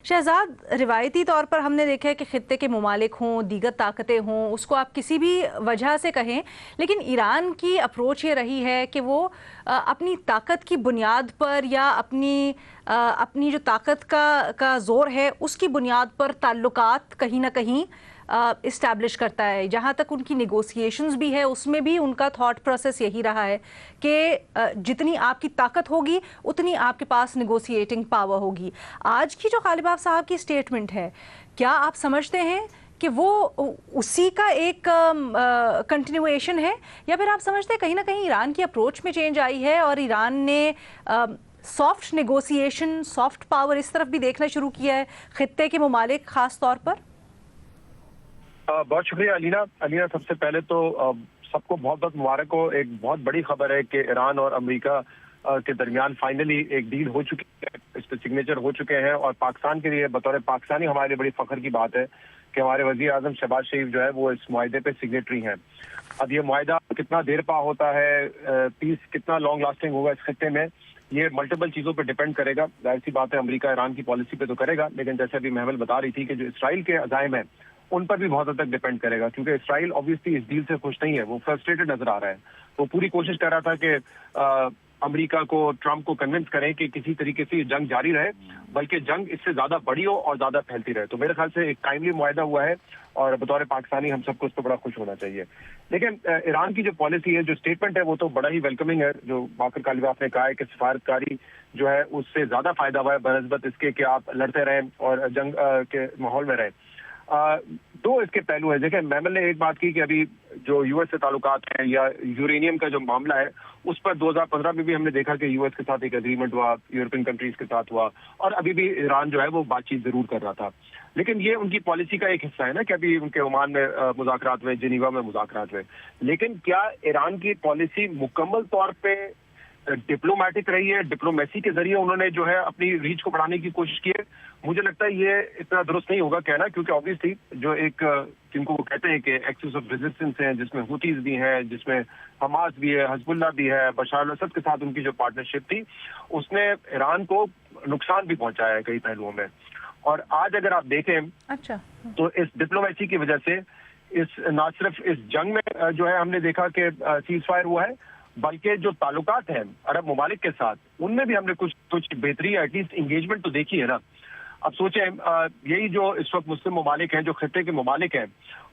शहजाद, रिवायती तौर पर हमने देखा है कि खित्ते के ममालिक हों, दीगर ताकतें हों, उसको आप किसी भी वजह से कहें, लेकिन ईरान की अप्रोच ये रही है कि वो अपनी ताकत की बुनियाद पर या अपनी जो ताकत का जोर है उसकी बुनियाद पर ताल्लुकात कहीं ना कहीं इस्टेब्लिश करता है। जहाँ तक उनकी नेगोशिएशंस भी है, उसमें भी उनका थॉट प्रोसेस यही रहा है कि जितनी आपकी ताकत होगी उतनी आपके पास नेगोशिएटिंग पावर होगी। आज की जो गालिबाफ साहब की स्टेटमेंट है, क्या आप समझते हैं कि वो उसी का एक कंटिन्यूएशन है, या फिर आप समझते हैं कहीं ना कहीं ईरान की अप्रोच में चेंज आई है और ईरान ने सॉफ्ट नेगोशिएशन, सॉफ्ट पावर इस तरफ भी देखना शुरू किया है, खित्ते के ममालिक खास तौर पर? बहुत शुक्रिया अलीना। सबसे पहले तो सबको बहुत बहुत मुबारक हो। एक बहुत बड़ी खबर है कि ईरान और अमेरिका के दरमियान फाइनली एक डील हो चुकी है, इस पर सिग्नेचर हो चुके हैं। और पाकिस्तान के लिए, बतौर पाकिस्तानी, हमारे लिए बड़ी फख्र की बात है कि हमारे वजीर आजम शहबाज शरीफ जो है वो इस मुआहदे पे सिग्नेटरी हैं। अब ये मुआहदा कितना देर पा होता है, पीस कितना लॉन्ग लास्टिंग होगा इस खत्ते में, ये मल्टीपल चीजों पर डिपेंड करेगा। जाहिर सी बात है, अमेरिका ईरान की पॉलिसी पे तो करेगा, लेकिन जैसे अभी महमल बता रही थी कि जो इसराइल के अज़ाइम है उन पर भी बहुत हद तक डिपेंड करेगा, क्योंकि इसराइल ऑब्वियसली इस डील से खुश नहीं है, वो फ्रस्ट्रेटेड नजर आ रहा है। वो पूरी कोशिश कर रहा था कि अमेरिका को, ट्रंप को कन्विंस करें कि किसी तरीके से ये जंग जारी रहे, बल्कि जंग इससे ज्यादा बड़ी हो और ज्यादा फैलती रहे। तो मेरे ख्याल से एक टाइमली मुआहदा हुआ है और बतौर पाकिस्तानी हम सबको उस पर बड़ा खुश होना चाहिए। लेकिन ईरान की जो पॉलिसी है, जो स्टेटमेंट है, वो तो बड़ा ही वेलकमिंग है। जो बाकर कालिबाफ ने कहा है कि सिफारतकारी जो है उससे ज्यादा फायदा हुआ है बनस्बत इसके कि आप लड़ते रहें और जंग के माहौल में रहें। दो इसके पहलू है। देखिए, मैमल ने एक बात की कि अभी जो यूएस से ताल्लुकात हैं या यूरेनियम का जो मामला है, उस पर 2015 में भी हमने देखा कि यूएस के साथ एक एग्रीमेंट हुआ, यूरोपियन कंट्रीज के साथ हुआ, और अभी भी ईरान जो है वो बातचीत जरूर कर रहा था। लेकिन ये उनकी पॉलिसी का एक हिस्सा है ना कि अभी उनके ओमान में मुज़ाकरात हुए, जिनीवा में मुज़ाकरात हुए। लेकिन क्या ईरान की पॉलिसी मुकम्मल तौर पे डिप्लोमेटिक रही है? डिप्लोमेसी के जरिए उन्होंने जो है अपनी रीच को बढ़ाने की कोशिश की है? मुझे लगता है ये इतना दुरुस्त नहीं होगा कहना, क्योंकि ऑब्वियसली जो एक जिनको वो कहते हैं कि एक्सिस ऑफ रेजिस्टेंस है, जिसमें हुतीज भी हैं, जिसमें हमास भी है, हिजबुल्लाह भी है, बशार अल-असद के साथ उनकी जो पार्टनरशिप थी, उसने ईरान को नुकसान भी पहुंचाया है कई पहलुओं में। और आज अगर आप देखें, अच्छा, तो इस डिप्लोमेसी की वजह से इस ना सिर्फ इस जंग में जो है हमने देखा कि सीज फायर हुआ है, बल्कि जो ताल्लुकात हैं अरब ममालिक के साथ, उनमें भी हमने कुछ बेहतरी, एटलीस्ट इंगेजमेंट तो देखी है ना। अब सोचें, यही जो इस वक्त मुस्लिम ममालिक हैं, जो खित्ते के ममालिक हैं,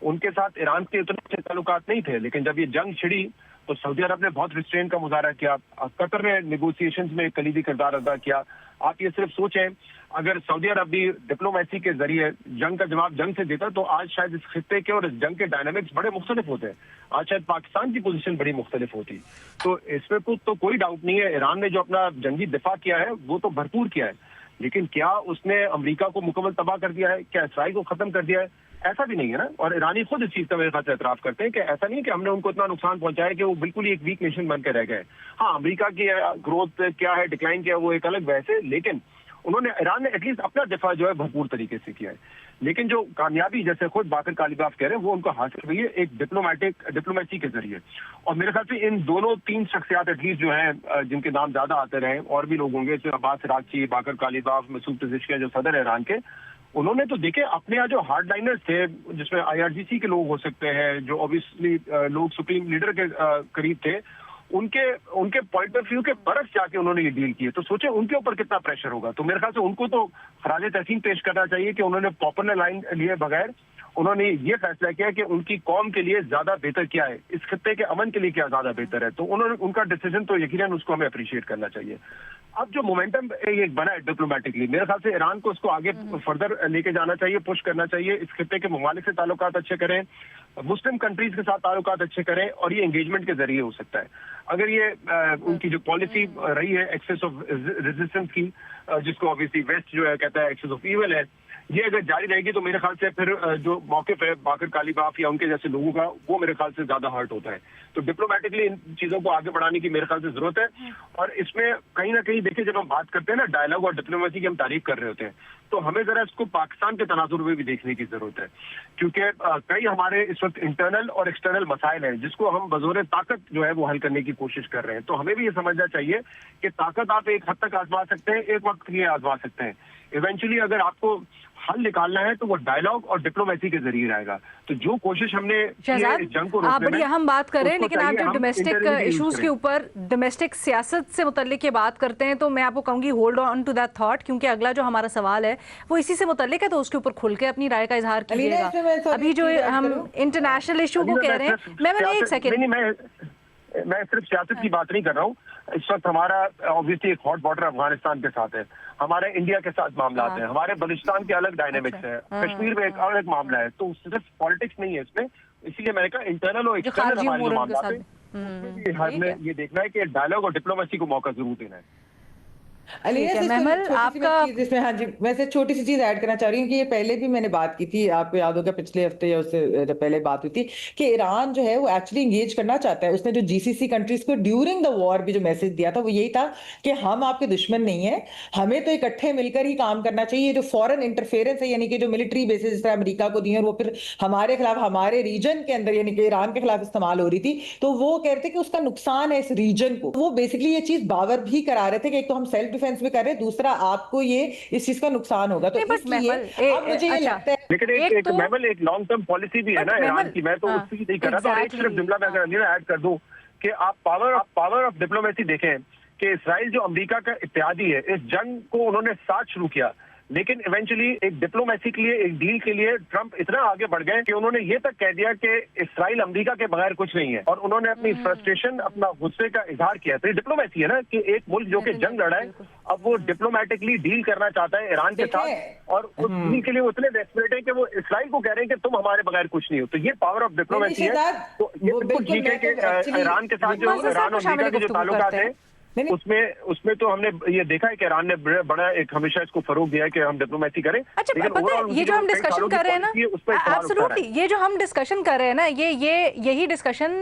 उनके साथ ईरान के उतने अच्छे ताल्लुकात नहीं थे, लेकिन जब ये जंग छिड़ी तो सऊदी अरब ने बहुत रिस्ट्रेन का मुजाहरा किया, कतर ने नेगोशिएशंस में कलीदी किरदार अदा किया। आप ये सिर्फ सोचें, अगर सऊदी अरब भी डिप्लोमेसी के जरिए जंग का जवाब जंग से देता तो आज शायद इस खित्ते के और इस जंग के डायनामिक्स बड़े मुख्तलिफ होते हैं। आज शायद पाकिस्तान की पोजीशन बड़ी मुख्तलिफ होती। तो इसमें तो कोई डाउट नहीं है, ईरान ने जो अपना जंगी दिफा किया है वो तो भरपूर किया है, लेकिन क्या उसने अमेरिका को मुकम्मल तबाह कर दिया है? क्या इसराइल को खत्म कर दिया है? ऐसा भी नहीं है ना। और ईरानी खुद इस चीज का मेरे ख्याल से एतराफ करते हैं कि ऐसा नहीं है कि हमने उनको इतना नुकसान पहुंचाया कि वो बिल्कुल ही एक वीक नेशन बन के रह गए। हाँ, अमेरिका की ग्रोथ क्या है, डिक्लाइन क्या है, वो एक अलग बहस है, लेकिन ईरान ने एटलीस्ट अपना दिफा जो है भरपूर तरीके से किया है। लेकिन जो कामयाबी, जैसे खुद बाकर कालिबाफ कह रहे हैं, वो उनको हासिल हुई है एक डिप्लोमेसी के जरिए। और मेरे ख्याल से इन दोनों तीन शख्सियात एटलीस्ट जो हैं, जिनके नाम ज्यादा आते रहे, और भी लोग होंगे, जैसे अब्बास अरागची, बाकर कालिबाफ, मसूद पेज़ेश्कियान जो सदर है ईरान के, उन्होंने तो देखे अपने यहाँ जो हार्ड लाइनर्स थे, जिसमें IRGC के लोग हो सकते हैं, जो ऑब्वियसली लोग सुप्रीम लीडर के करीब थे, उनके पॉइंट ऑफ व्यू के बरस जाके उन्होंने ये डील की है। तो सोचे उनके ऊपर कितना प्रेशर होगा। तो मेरे ख्याल से उनको तो खराज तहसीन पेश करना चाहिए कि उन्होंने पॉपुलर लाइन लिए बगैर उन्होंने ये फैसला किया कि उनकी कौम के लिए ज्यादा बेहतर क्या है, इस खत्ते के अमन के लिए क्या ज्यादा बेहतर है। तो उन्होंने उनका डिसीजन तो यकीनन उसको हमें अप्रिशिएट करना चाहिए। अब जो मोमेंटम ये बना है डिप्लोमेटिकली, मेरे ख्याल से ईरान को इसको आगे फर्दर लेके जाना चाहिए, पुश करना चाहिए। इस खत्ते के ममालिक से ताल्लुकात अच्छे करें, मुस्लिम कंट्रीज के साथ ताल्लुकात अच्छे करें, और ये एंगेजमेंट के जरिए हो सकता है। अगर ये उनकी जो पॉलिसी रही है एक्सेस ऑफ रेजिस्टेंस की, जिसको ऑब्वियसली वेस्ट जो है कहता है एक्सेस ऑफ ईविल है, ये अगर जारी रहेगी तो मेरे ख्याल से फिर जो मौकिफ है बाकर कालिबाफ या उनके जैसे लोगों का, वो मेरे ख्याल से ज्यादा हर्ट होता है। तो डिप्लोमेटिकली इन चीजों को आगे बढ़ाने की मेरे ख्याल से जरूरत है। और इसमें कहीं ना कहीं देखिए, जब हम बात करते हैं ना डायलॉग और डिप्लोमेसी की हम तारीफ कर रहे होते हैं, तो हमें जरा इसको पाकिस्तान के तनाजुर में भी देखने की जरूरत है, क्योंकि कई हमारे इस वक्त इंटरनल और एक्सटर्नल मसाइल हैं जिसको हम बजोरे ताकत जो है वो हल करने की कोशिश कर रहे हैं। तो हमें भी ये समझना चाहिए कि ताकत आप एक हद तक आजमा सकते हैं, एक वक्त के लिए आजमा सकते हैं। इवेंचुअली अगर आपको हल निकालना है तो वो डायलॉग और डिप्लोमेसी के जरिए रहेगा। तो जो कोशिश हमने शहजाद, जंग को आप बड़ी अहम बात कर रहे हैं, लेकिन आप जब डोमेस्टिक डोमेस्टिक इश्यूज के ऊपर, डोमेस्टिक सियासत से मुतल्लिक ये बात करते हैं, तो मैं आपको कहूंगी hold on to that thought, क्योंकि अगला जो हमारा सवाल है वो इसी से मुतल्लिक है, तो उसके ऊपर खुल के अपनी राय का इजहार कीजिएगा। अभी जो हम इंटरनेशनल इशू को कह रहे हैं, मैं एक सेकेंड, मैं सिर्फ सियासत की बात नहीं कर रहा हूँ। इस वक्त हमारा ऑब्वियसली एक हॉट बॉर्डर अफगानिस्तान के साथ है, हमारे इंडिया के साथ मामला हैं, हमारे बलूचिस्तान के अलग डायनेमिक्स है, कश्मीर में एक अलग मामला है। तो सिर्फ पॉलिटिक्स नहीं है इसमें, इसीलिए मैंने कहा इंटरनल और एक्सटर्नल हमारे जो मामला है हमें ये देखना है कि डायलॉग और डिप्लोमेसी को मौका जरूर देना है। आपका इसमें, हाँ जी, वैसे छोटी सी चीज ऐड करना चाह रही हूँ कि ये पहले भी मैंने बात की थी, आपको याद होगा पिछले हफ्ते या उससे पहले बात हुई थी कि ईरान जो है वो एक्चुअली इंगेज करना चाहता है। उसने जो जीसीसी कंट्रीज को ड्यूरिंग द वॉर भी जो मैसेज दिया था वो यही था कि हम आपके दुश्मन नहीं है, हमें तो इकट्ठे मिलकर ही काम करना चाहिए। जो फॉरेन इंटरफेरेंस है, यानी कि जो मिलिट्री बेसिस जिस तरह अमेरिका को दिए और वो फिर हमारे खिलाफ हमारे रीजन के अंदर यानी कि ईरान के खिलाफ इस्तेमाल हो रही थी, तो वो कह रहे थे कि उसका नुकसान है इस रीजन को। वो बेसिकली ये चीज बावर भी करा रहे थे कि एक तो हम सेल्फ डिफेंस भी कर रहे हैं, दूसरा आपको ये इस चीज का नुकसान होगा। तो इसलिए अब मुझे ये लगता है, लेकिन एक महमल एक लॉन्ग टर्म पॉलिसी भी है ना ईरान की। मैं तो उसकी नहीं कर रहा था। एक सिर्फ जुमला मैं अगर ऐड कर दूं कि आप पावर ऑफ डिप्लोमेसी देखें कि इसराइल जो अमेरिका का इत्तेहादी है, इस जंग को उन्होंने साथ शुरू किया, लेकिन इवेंचुअली एक डिप्लोमेसी के लिए, एक डील के लिए ट्रंप इतना आगे बढ़ गए कि उन्होंने ये तक कह दिया कि इसराइल अमेरिका के बगैर कुछ नहीं है, और उन्होंने अपनी फ्रस्ट्रेशन, अपना गुस्से का इजहार किया। तो ये डिप्लोमेसी है ना कि एक मुल्क जो कि जंग लड़ा है, अब वो डिप्लोमेटिकली डील करना चाहता है ईरान के साथ, और उस डील के लिए वो इतने डेस्परेट है कि वो इसराइल को कह रहे हैं कि तुम हमारे बगैर कुछ नहीं हो। तो ये पावर ऑफ डिप्लोमेसी है। तो ये बिल्कुल ठीक है कि ईरान के साथ जो ईरान और अमेरिका के जो ताल्लुकात है उसमें तो हमने ये देखा है कि ईरान ने बड़ा एक हमेशा इसको फरोग दिया है कि हम डिप्लोमेसी करें। अच्छा, पता है ये जो हम डिस्कशन कर रहे हैं ना, एब्सोल्युटली ये जो हम डिस्कशन कर रहे हैं ना, यही डिस्कशन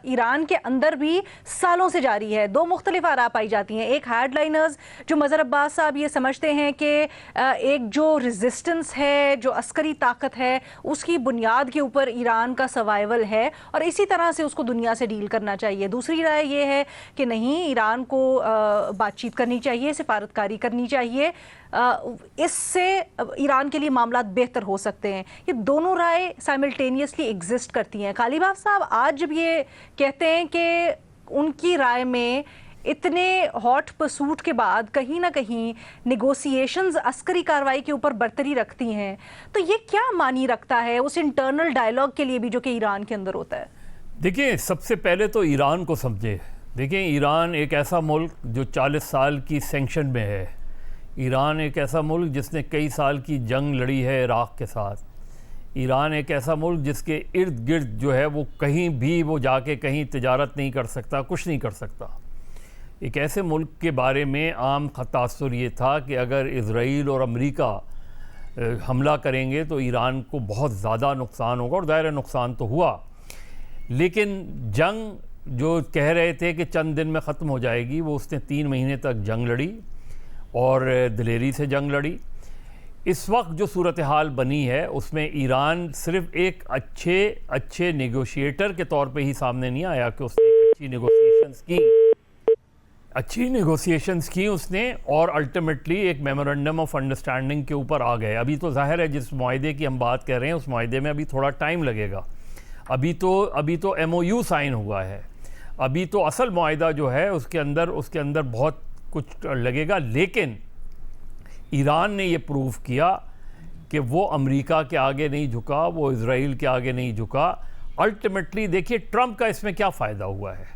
ईरान के अंदर भी सालों से जारी है। दो मुख्तलिफ आरा पाई जाती हैं। एक हेडलाइनर्स जो मजहर अब्बास साहब ये समझते हैं कि एक जो रेजिस्टेंस है, जो अस्करी ताकत है, उसकी बुनियाद के ऊपर ईरान का सर्वाइवल है और इसी तरह से उसको दुनिया से डील करना चाहिए। दूसरी राय ये है कि नहीं, ईरान को बातचीत करनी चाहिए, सिफारतकारी करनी चाहिए, इससे ईरान के लिए मामलात बेहतर हो सकते हैं। ये दोनों राय साइमल्टेनियसली एग्जिस्ट करती हैं। कालीबाफ साहब आज जब ये कहते हैं कि उनकी राय में इतने हॉट परसूट के बाद कहीं ना कहीं निगोसिएशंस अस्करी कार्रवाई के ऊपर बरतरी रखती हैं, तो ये क्या मानी रखता है उस इंटरनल डायलॉग के लिए भी जो कि ईरान के अंदर होता है? देखिए, सबसे पहले तो ईरान को समझे। देखिए, ईरान एक ऐसा मुल्क जो 40 साल की सैंक्शन में है। ईरान एक ऐसा मुल्क जिसने कई साल की जंग लड़ी है इराक़ के साथ। ईरान एक ऐसा मुल्क जिसके इर्द गिर्द जो है वो कहीं भी वो जाके कहीं तिजारत नहीं कर सकता, कुछ नहीं कर सकता। एक ऐसे मुल्क के बारे में आम तासुर ये था कि अगर इज़राइल और अमेरिका हमला करेंगे तो ईरान को बहुत ज़्यादा नुकसान होगा, और ज़ाहिर नुकसान तो हुआ। लेकिन जंग जो कह रहे थे कि चंद दिन में ख़त्म हो जाएगी, वो उसने 3 महीने तक जंग लड़ी और दिलेरी से जंग लड़ी। इस वक्त जो सूरत हाल बनी है उसमें ईरान सिर्फ एक अच्छे नेगोशिएटर के तौर पे ही सामने नहीं आया कि उसने अच्छी नेगोशिएशंस की उसने, और अल्टीमेटली एक मेमोरेंडम ऑफ अंडरस्टैंडिंग के ऊपर आ गए। अभी तो जाहिर है जिस मुआहदे की हम बात कर रहे हैं उस मुआहदे में अभी थोड़ा टाइम लगेगा। अभी तो MOU साइन हुआ है, अभी तो असल मुआहदा जो है उसके अंदर बहुत कुछ लगेगा। लेकिन ईरान ने ये प्रूव किया कि वो अमेरिका के आगे नहीं झुका, वो इज़राइल के आगे नहीं झुका। अल्टीमेटली देखिए ट्रंप का इसमें क्या फ़ायदा हुआ है।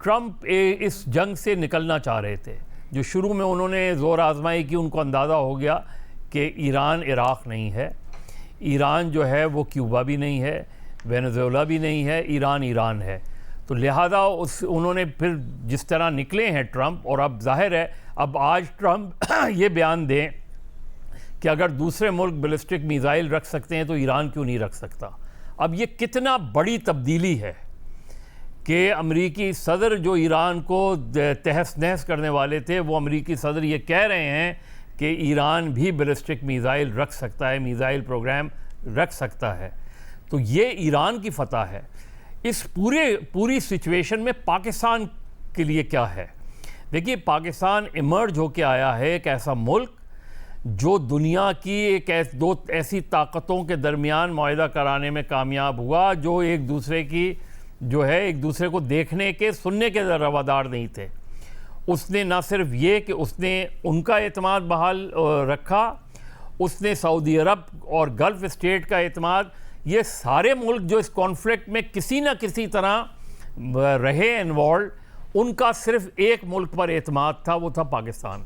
ट्रंप इस जंग से निकलना चाह रहे थे। जो शुरू में उन्होंने ज़ोर आजमाई की, उनको अंदाज़ा हो गया कि ईरान इराक़ नहीं है, ईरान जो है वो क्यूबा भी नहीं है, वेनेजुएला भी नहीं है, ईरान है। तो लिहाजा उन्होंने फिर जिस तरह निकले हैं ट्रंप, और अब जाहिर है अब आज ट्रंप ये बयान दें कि अगर दूसरे मुल्क बैलिस्टिक मिसाइल रख सकते हैं तो ईरान क्यों नहीं रख सकता। अब ये कितना बड़ी तब्दीली है कि अमरीकी सदर जो ईरान को तहस नहस करने वाले थे, वो अमरीकी सदर ये कह रहे हैं कि ईरान भी बैलिस्टिक मिसाइल रख सकता है, मिसाइल प्रोग्राम रख सकता है। तो ये ईरान की फतह है। इस पूरी सिचुएशन में पाकिस्तान के लिए क्या है? देखिए, पाकिस्तान इमर्ज होके आया है एक ऐसा मुल्क जो दुनिया की दो ऐसी ताकतों के दरमियान मुआहदा कराने में कामयाब हुआ, जो एक दूसरे की जो है एक दूसरे को देखने के सुनने के रवादार नहीं थे। उसने ना सिर्फ ये कि उसने उनका एतमाद बहाल रखा, उसने सऊदी अरब और गल्फ़ स्टेट का एतमाद, ये सारे मुल्क जो इस कॉन्फ्लिक्ट में किसी न किसी तरह रहे इन्वॉल्व, उनका सिर्फ एक मुल्क पर एतमाद था, वो था पाकिस्तान।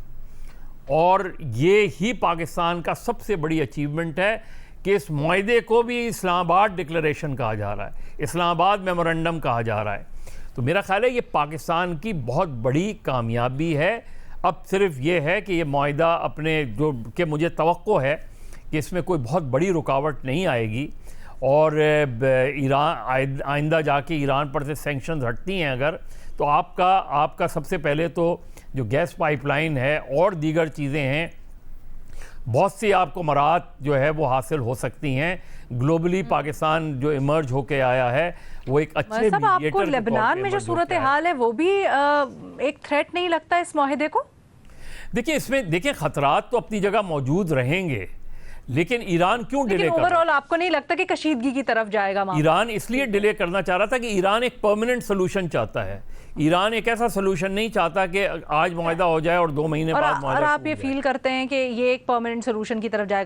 और ये ही पाकिस्तान का सबसे बड़ी अचीवमेंट है कि इस मुआहदे को भी इस्लामाबाद डिक्लेरेशन कहा जा रहा है, इस्लामाबाद मेमोरेंडम कहा जा रहा है। तो मेरा ख्याल है ये पाकिस्तान की बहुत बड़ी कामयाबी है। अब सिर्फ ये है कि ये मुआहदा अपने जो कि मुझे तवक्को है कि इसमें कोई बहुत बड़ी रुकावट नहीं आएगी और ईरान आइंदा जाके ईरान पर से सैंक्शंस हटती हैं अगर, तो आपका सबसे पहले तो जो गैस पाइपलाइन है और दीगर चीज़ें हैं, बहुत सी आपको मराहत जो है वो हासिल हो सकती हैं। ग्लोबली पाकिस्तान जो इमर्ज होके आया है वो एक अच्छे मतलब आपको लेबनान में जो सूरत हाल है वो भी एक थ्रेट नहीं लगता इस मुआहदे को? देखिए, इसमें देखिए खतरात तो अपनी जगह मौजूद रहेंगे, लेकिन ईरान क्यों डिले कर रहा है? ओवरऑल आपको नहीं लगता कि कशीदगी की तरफ जाएगा मामला? ईरान इसलिए डिले करना चाह रहा था कि ईरान एक परमानेंट सोल्यूशन चाहता है। ईरान एक ऐसा सोल्यूशन नहीं चाहता कि आज मुआहदा हो जाए और 2 महीने बाद मुआहदा। और आप ये फील करते हैं कि ये एक परमानेंट सोल्यूशन की तरफ जाएगा?